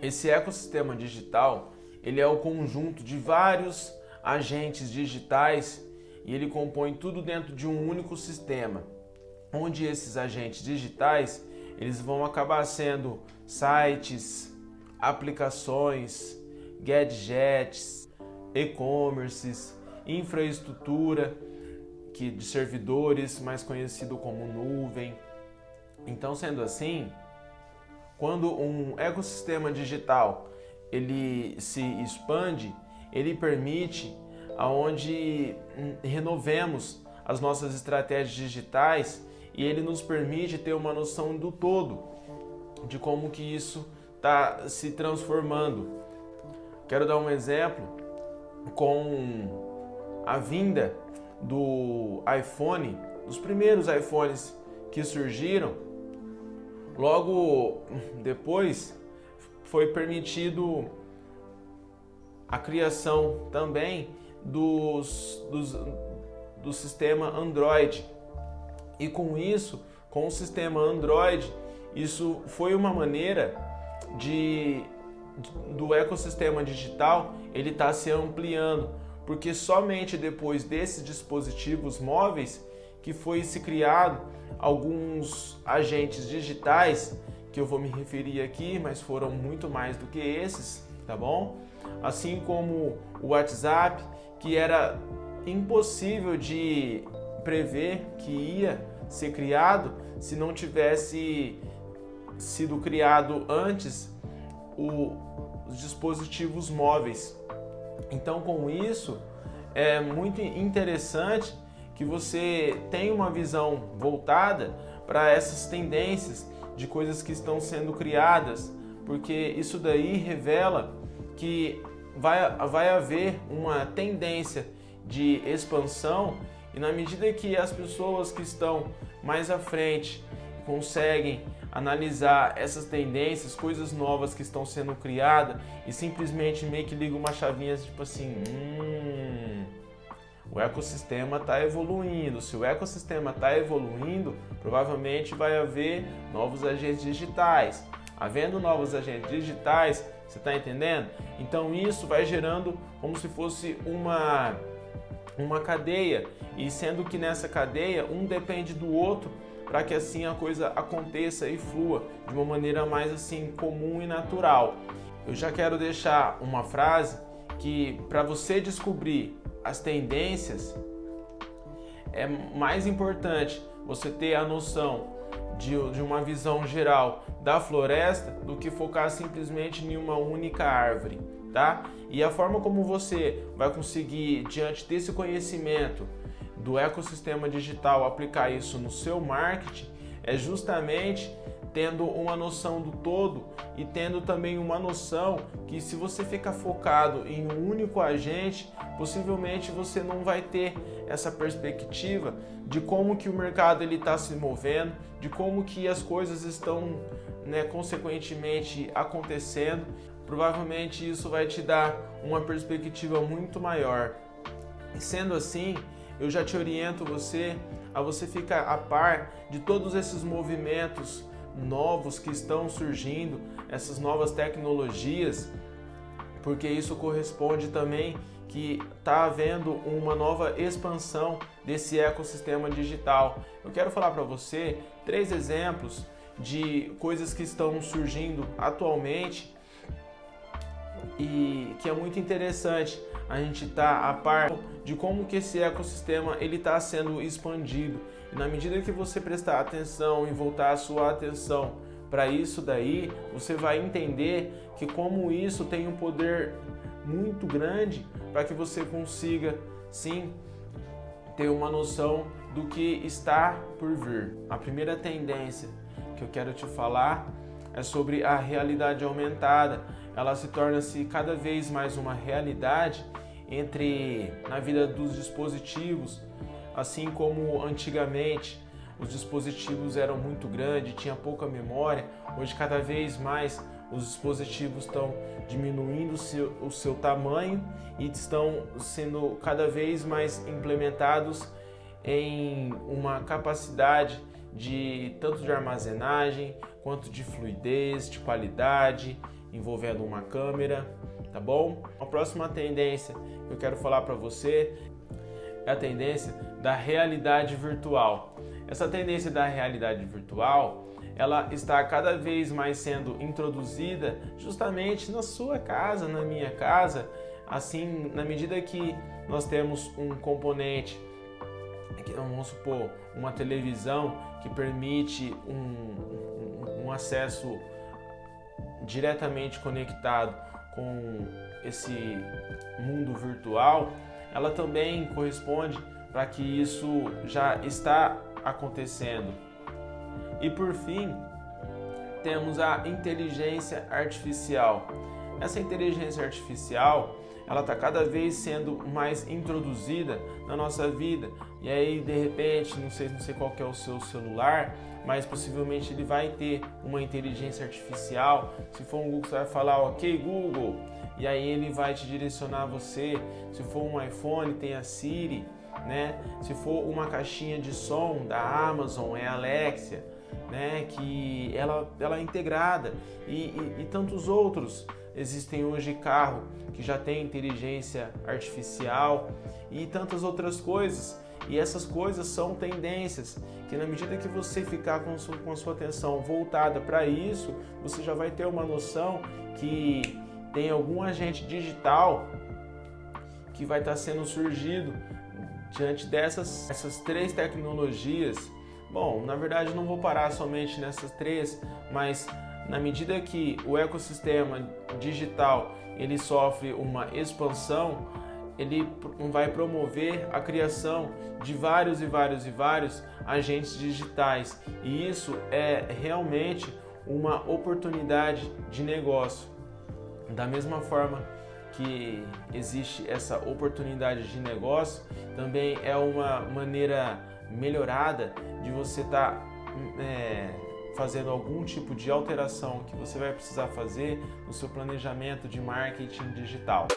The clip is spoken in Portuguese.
Esse ecossistema digital, ele é o conjunto de vários agentes digitais e ele compõe tudo dentro de um único sistema, onde esses agentes digitais, eles vão acabar sendo sites, aplicações, gadgets, e-commerces, infraestrutura de servidores, mais conhecido como nuvem. Então, sendo assim, quando um ecossistema digital ele se expande, ele permite aonde renovemos as nossas estratégias digitais e ele nos permite ter uma noção do todo de como que isso está se transformando. Quero dar um exemplo com a vinda do iPhone, dos primeiros iPhones que surgiram. Logo depois foi permitido a criação também do sistema Android. E com isso, com o sistema Android, isso foi uma maneira do ecossistema digital ele está se ampliando, porque somente depois desses dispositivos móveis que foi se criado alguns agentes digitais, que eu vou me referir aqui, mas foram muito mais do que esses, tá bom? Assim como o WhatsApp, que era impossível de prever que ia ser criado se não tivesse sido criado antes os dispositivos móveis. Então, com isso, é muito interessante que você tenha uma visão voltada para essas tendências de coisas que estão sendo criadas, porque isso daí revela que vai haver uma tendência de expansão e na medida que as pessoas que estão mais à frente conseguem analisar essas tendências, coisas novas que estão sendo criadas e simplesmente meio que liga uma chavinha tipo assim, o ecossistema está evoluindo. Se o ecossistema está evoluindo, provavelmente vai haver novos agentes digitais. Havendo novos agentes digitais, você está entendendo? Então isso vai gerando como se fosse uma cadeia, e sendo que nessa cadeia um depende do outro para que assim a coisa aconteça e flua de uma maneira mais assim comum e natural. Eu já quero deixar uma frase que para você descobrir as tendências é mais importante você ter a noção de uma visão geral da floresta do que focar simplesmente em uma única árvore, tá? E a forma como você vai conseguir, diante desse conhecimento do ecossistema digital, aplicar isso no seu marketing é justamente tendo uma noção do todo e tendo também uma noção que se você ficar focado em um único agente, possivelmente você não vai ter essa perspectiva de como que o mercado está se movendo, de como que as coisas estão, consequentemente acontecendo. Provavelmente isso vai te dar uma perspectiva muito maior. E sendo assim, eu já te oriento a você ficar a par de todos esses movimentos novos que estão surgindo, essas novas tecnologias, porque isso corresponde também que está havendo uma nova expansão desse ecossistema digital. Eu quero falar para você 3 exemplos de coisas que estão surgindo atualmente e que é muito interessante a gente estar a par de como que esse ecossistema ele está sendo expandido. E na medida que você prestar atenção e voltar a sua atenção para isso daí, você vai entender que como isso tem um poder muito grande para que você consiga, sim, ter uma noção do que está por vir. A primeira tendência que eu quero te falar é sobre a realidade aumentada. Ela se torna-se cada vez mais uma realidade na vida dos dispositivos, assim como antigamente os dispositivos eram muito grandes, tinha pouca memória. Hoje cada vez mais os dispositivos estão diminuindo o seu tamanho e estão sendo cada vez mais implementados em uma capacidade tanto de armazenagem quanto de fluidez, de qualidade, envolvendo uma câmera, tá bom? A próxima tendência que eu quero falar para você é a tendência da realidade virtual. Essa tendência da realidade virtual, ela está cada vez mais sendo introduzida justamente na sua casa, na minha casa, assim, na medida que nós temos um componente, vamos supor, uma televisão que permite um acesso diretamente conectado com esse mundo virtual, ela também corresponde para que isso já está acontecendo. E por fim, temos a inteligência artificial. Essa inteligência artificial, ela está cada vez sendo mais introduzida na nossa vida. E aí, de repente, não sei qual que é o seu celular, mas possivelmente ele vai ter uma inteligência artificial. Se for um Google, você vai falar, ok, Google, e aí ele vai te direcionar a você. Se for um iPhone, tem a Siri, né? Se for uma caixinha de som da Amazon, é a Alexa, né? Que ela é integrada, e tantos outros. Existem hoje carro que já tem inteligência artificial e tantas outras coisas. E essas coisas são tendências que, na medida que você ficar com a sua atenção voltada para isso, você já vai ter uma noção que tem algum agente digital que vai estar sendo surgido diante essas três tecnologias. Bom, na verdade não vou parar somente nessas três, mas na medida que o ecossistema digital ele sofre uma expansão, ele vai promover a criação de vários agentes digitais, e isso é realmente uma oportunidade de negócio. Da mesma forma que existe essa oportunidade de negócio, também é uma maneira melhorada de você estar fazendo algum tipo de alteração que você vai precisar fazer no seu planejamento de marketing digital.